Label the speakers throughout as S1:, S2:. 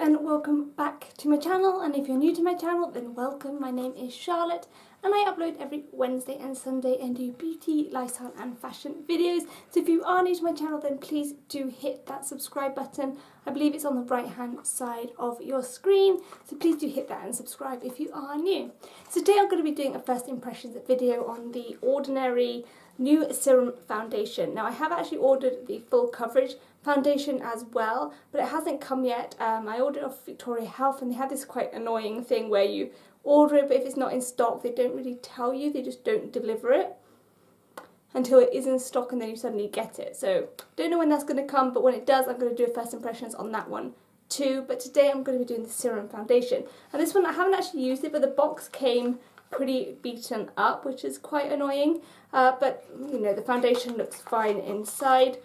S1: and welcome back to my channel, and if you're new to my channel then welcome. My name is Charlotte and I upload every Wednesday and Sunday and do beauty, lifestyle and fashion videos. So if you are new to my channel then please do hit that subscribe button. I believe it's on the right hand side of your screen, so please do hit that and subscribe if you are new. So today I'm going to be doing a first impressions video on the Ordinary New Serum Foundation. Now I have actually ordered the full coverage foundation as well, but it hasn't come yet. I ordered it off Victoria Health and they have this quite annoying thing where you order it, but if it's not in stock they don't really tell you, they just don't deliver it until it is in stock and then you suddenly get it. So don't know when that's going to come, but when it does I'm going to do a first impressions on that one too. But today I'm going to be doing the serum foundation, and this one I haven't actually used it, but the box came pretty beaten up, which is quite annoying, but you know, the foundation looks fine inside.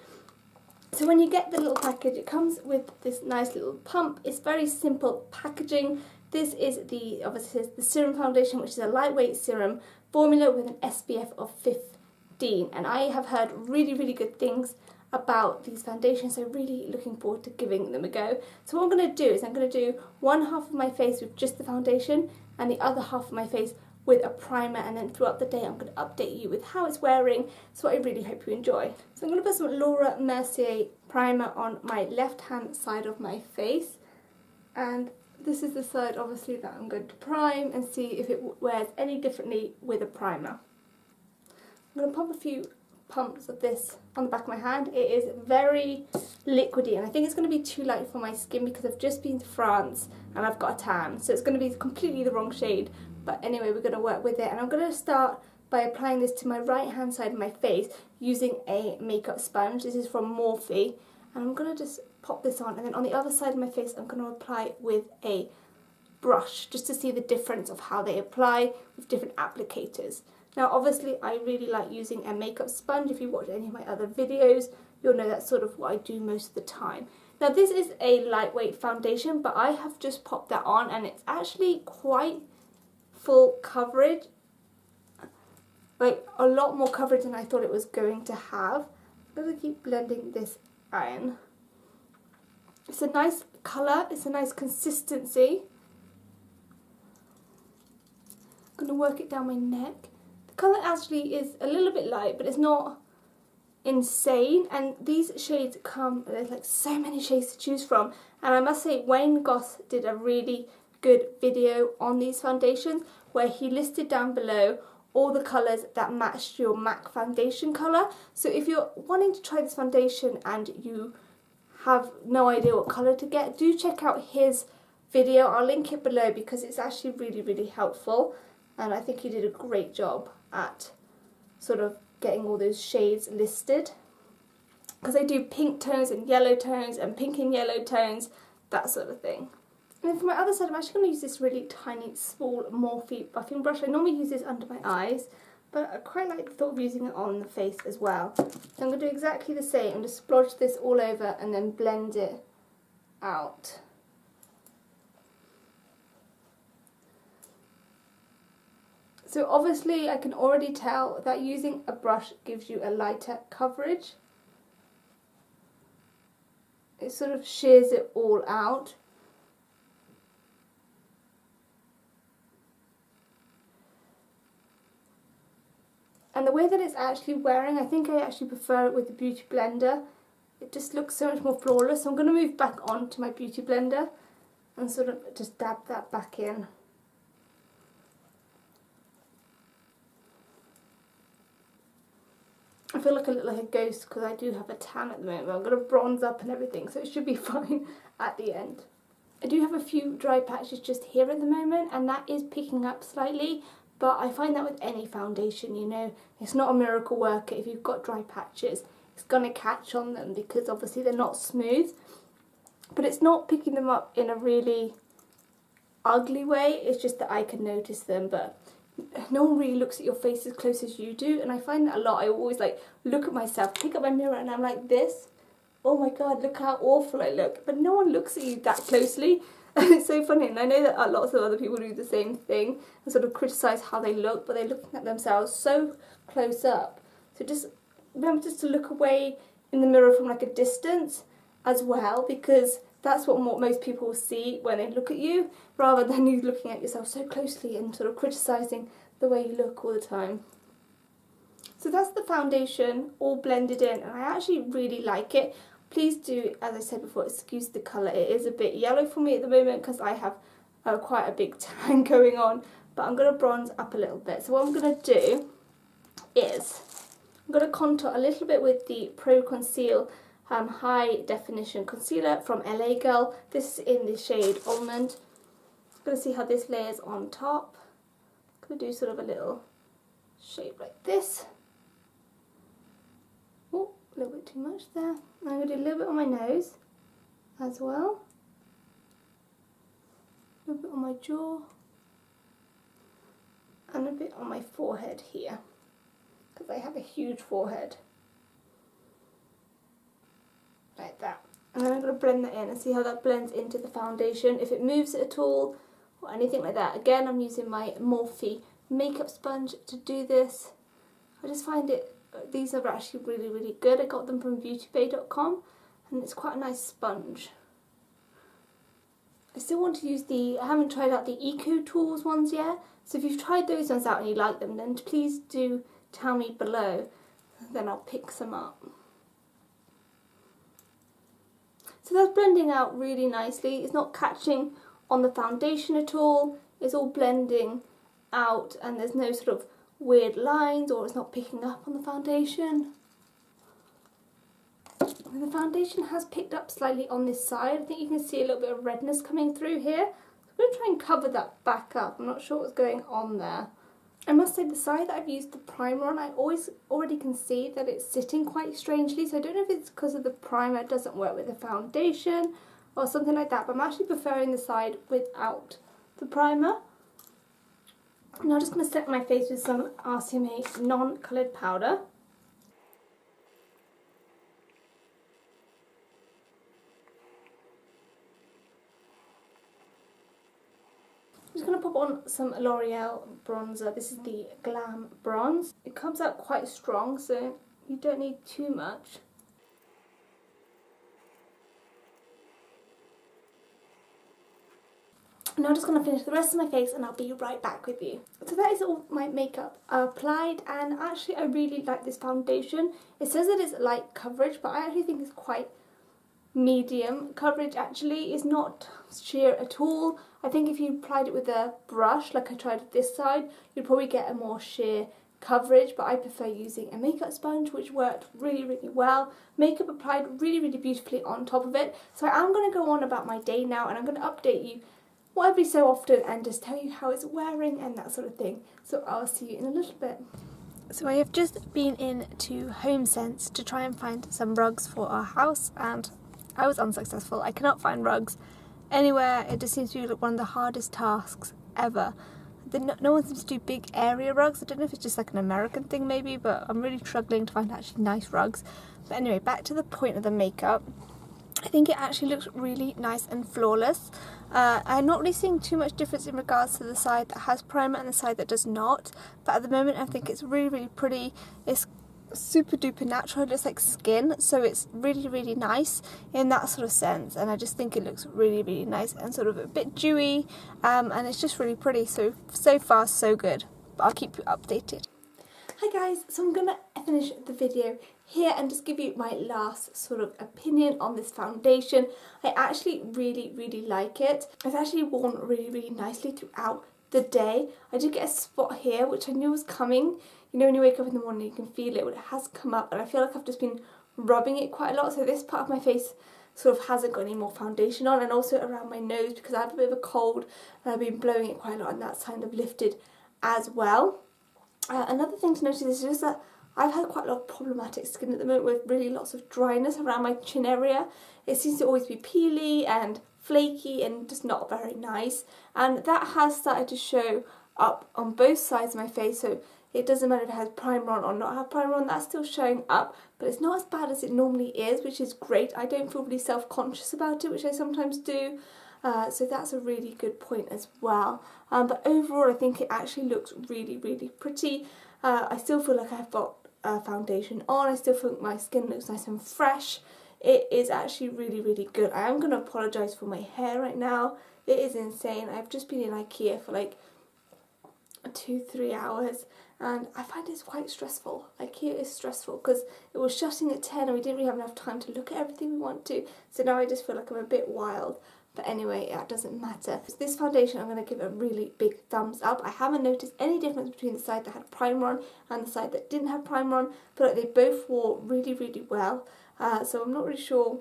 S1: So when you get the little package, it comes with this nice little pump. It's very simple packaging. This is obviously the serum foundation, which is a lightweight serum formula with an SPF of 15, and I have heard really good things about these foundations, so really looking forward to giving them a go. So what I'm going to do is I'm going to do one half of my face with just the foundation and the other half of my face with a primer, and then throughout the day I'm going to update you with how it's wearing, so I really hope you enjoy. So I'm going to put some Laura Mercier primer on my left hand side of my face, and this is the side obviously that I'm going to prime and see if it wears any differently with a primer. I'm going to pop a few pumps of this on the back of my hand. It is very liquidy and I think it's going to be too light for my skin because I've just been to France and I've got a tan, so it's going to be completely the wrong shade. But anyway, we're going to work with it, and I'm going to start by applying this to my right hand side of my face using a makeup sponge. This is from Morphe, and I'm going to just pop this on, and then on the other side of my face I'm going to apply with a brush just to see the difference of how they apply with different applicators. Now obviously I really like using a makeup sponge. If you watch any of my other videos you'll know that's sort of what I do most of the time. Now this is a lightweight foundation, but I have just popped that on and it's actually quite full coverage, like a lot more coverage than I thought it was going to have. I'm going to keep blending this in. It's a nice colour, it's a nice consistency. I'm going to work it down my neck. The colour actually is a little bit light, but it's not insane, and these shades there's like so many shades to choose from, and I must say Wayne Goss did a really good video on these foundations where he listed down below all the colours that matched your MAC foundation colour. So if you're wanting to try this foundation and you have no idea what colour to get, do check out his video. I'll link it below because it's actually really helpful, and I think he did a great job at sort of getting all those shades listed, because they do pink tones and yellow tones and pink and yellow tones, that sort of thing. And then for my other side, I'm actually going to use this really tiny, small Morphe buffing brush. I normally use this under my eyes, but I quite like the thought of using it on the face as well. So I'm going to do exactly the same and just splodge this all over and then blend it out. So obviously I can already tell that using a brush gives you a lighter coverage. It sort of shears it all out. And the way that it's actually wearing, I think I actually prefer it with the Beauty Blender. It just looks so much more flawless. So I'm going to move back on to my Beauty Blender and sort of just dab that back in. I feel like I look like a ghost because I do have a tan at the moment, but I'm going to bronze up and everything, so it should be fine at the end. I do have a few dry patches just here at the moment, and that is picking up slightly. But I find that with any foundation, you know, it's not a miracle worker. If you've got dry patches, it's going to catch on them because obviously they're not smooth. But it's not picking them up in a really ugly way, it's just that I can notice them. But no one really looks at your face as close as you do, and I find that a lot. I always like look at myself, pick up my mirror and I'm like this. Oh my god, look how awful I look. But no one looks at you that closely. And it's so funny, and I know that lots of other people do the same thing and sort of criticise how they look, but they're looking at themselves so close up. So just remember just to look away in the mirror from like a distance as well, because that's what most people will see when they look at you, rather than you looking at yourself so closely and sort of criticising the way you look all the time. So that's the foundation all blended in, and I actually really like it. Please do, as I said before, excuse the colour. It is a bit yellow for me at the moment because I have quite a big tan going on, but I'm going to bronze up a little bit. So what I'm going to do is I'm going to contour a little bit with the Pro Conceal High Definition Concealer from LA Girl. This is in the shade Almond. I'm going to see how this layers on top. I'm going to do sort of a little shape like this. Oh, a little bit too much there. And I'm going to do a little bit on my nose as well. A little bit on my jaw. And a bit on my forehead here, because I have a huge forehead. Like that. And then I'm going to blend that in and see how that blends into the foundation. If it moves it at all or anything like that. Again, I'm using my Morphe makeup sponge to do this. I just find these are actually really, really good. I got them from beautybay.com and it's quite a nice sponge. I still want to use I haven't tried out the Eco Tools ones yet. So if you've tried those ones out and you like them, then please do tell me below. Then I'll pick some up. So that's blending out really nicely. It's not catching on the foundation at all. It's all blending out and there's no sort of weird lines, or it's not picking up on the foundation. And the foundation has picked up slightly on this side. I think you can see a little bit of redness coming through here. I'm going to try and cover that back up. I'm not sure what's going on there. I must say the side that I've used the primer on, I already can see that it's sitting quite strangely. So I don't know if it's because of the primer doesn't work with the foundation or something like that. But I'm actually preferring the side without the primer. Now I'm just going to set my face with some RCMA non-coloured powder. I'm just going to pop on some L'Oreal bronzer. This is the Glam Bronze. It comes out quite strong, so you don't need too much. Now I'm just going to finish the rest of my face and I'll be right back with you. So that is all my makeup applied, and actually I really like this foundation. It says that it's light coverage, but I actually think it's quite medium coverage actually. It's not sheer at all. I think if you applied it with a brush like I tried with this side, you'd probably get a more sheer coverage, but I prefer using a makeup sponge, which worked really, really well. Makeup applied really, really beautifully on top of it. So I'm going to go on about my day now, and I'm going to update you every so often and just tell you how it's wearing and that sort of thing. So I'll see you in a little bit. So I have just been into HomeSense to try and find some rugs for our house, and I was unsuccessful. I cannot find rugs anywhere. It just seems to be one of the hardest tasks ever. No one seems to do big area rugs. I don't know if it's just like an American thing maybe, but I'm really struggling to find actually nice rugs. But anyway, back to the point of the makeup. I think it actually looks really nice and flawless. I'm not really seeing too much difference in regards to the side that has primer and the side that does not. But at the moment I think it's really, really pretty. It's super duper natural. It looks like skin, so it's really, really nice in that sort of sense, and I just think it looks really, really nice and sort of a bit dewy, and it's just really pretty. So far so good, but I'll keep you updated. Hi guys, so I'm gonna finish the video here and just give you my last sort of opinion on this foundation. I actually really, really like it. It's actually worn really, really nicely throughout the day. I did get a spot here which I knew was coming. You know, when you wake up in the morning you can feel it, but it has come up, and I feel like I've just been rubbing it quite a lot, so this part of my face sort of hasn't got any more foundation on, and also around my nose because I have a bit of a cold and I've been blowing it quite a lot, and that's kind of lifted as well. Another thing to notice is just that I've had quite a lot of problematic skin at the moment with really lots of dryness around my chin area. It seems to always be peely and flaky and just not very nice, and that has started to show up on both sides of my face, so it doesn't matter if it has primer on or not have primer on, that's still showing up, but it's not as bad as it normally is, which is great. I don't feel really self-conscious about it, which I sometimes do, so that's a really good point as well. But overall I think it actually looks really, really pretty. I still feel like I've got foundation on, I still think my skin looks nice and fresh. it is actually really, really good. I am going to apologise for my hair right now. It is insane. I've just been in IKEA for like 2-3 hours, and I find it's quite stressful. IKEA is stressful because it was shutting at 10 and we didn't really have enough time to look at everything we want to, so now I just feel like I'm a bit wild. But anyway, that doesn't matter. So this foundation I'm going to give a really big thumbs up. I haven't noticed any difference between the side that had primer on and the side that didn't have primer on. I feel like they both wore really, really well. So I'm not really sure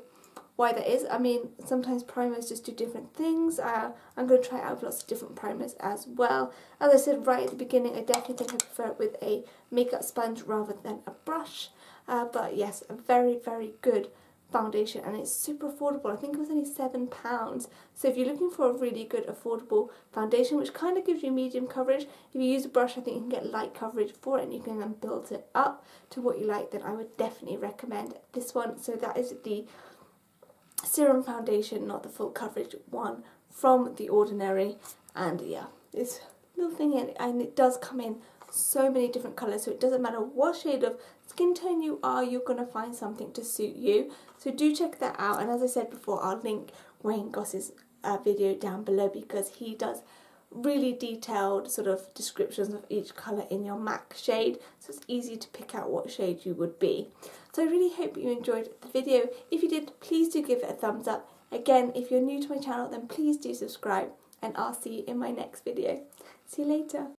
S1: why that is. I mean, sometimes primers just do different things. I'm going to try out lots of different primers as well. As I said right at the beginning, I definitely think I prefer it with a makeup sponge rather than a brush. But yes, a very, very good foundation, and it's super affordable. I think it was only £7. So if you're looking for a really good affordable foundation which kind of gives you medium coverage, if you use a brush I think you can get light coverage for it and you can then build it up to what you like, then I would definitely recommend this one. So that is the Serum Foundation, not the full coverage one, from The Ordinary. And yeah, this little thing in, and it does come in so many different colours, so it doesn't matter what shade of skin tone you are, you're going to find something to suit you. So do check that out, and as I said before, I'll link Wayne Goss's video down below because he does really detailed sort of descriptions of each colour in your MAC shade, so it's easy to pick out what shade you would be. So I really hope you enjoyed the video. If you did, please do give it a thumbs up. Again, if you're new to my channel, then please do subscribe, and I'll see you in my next video. See you later.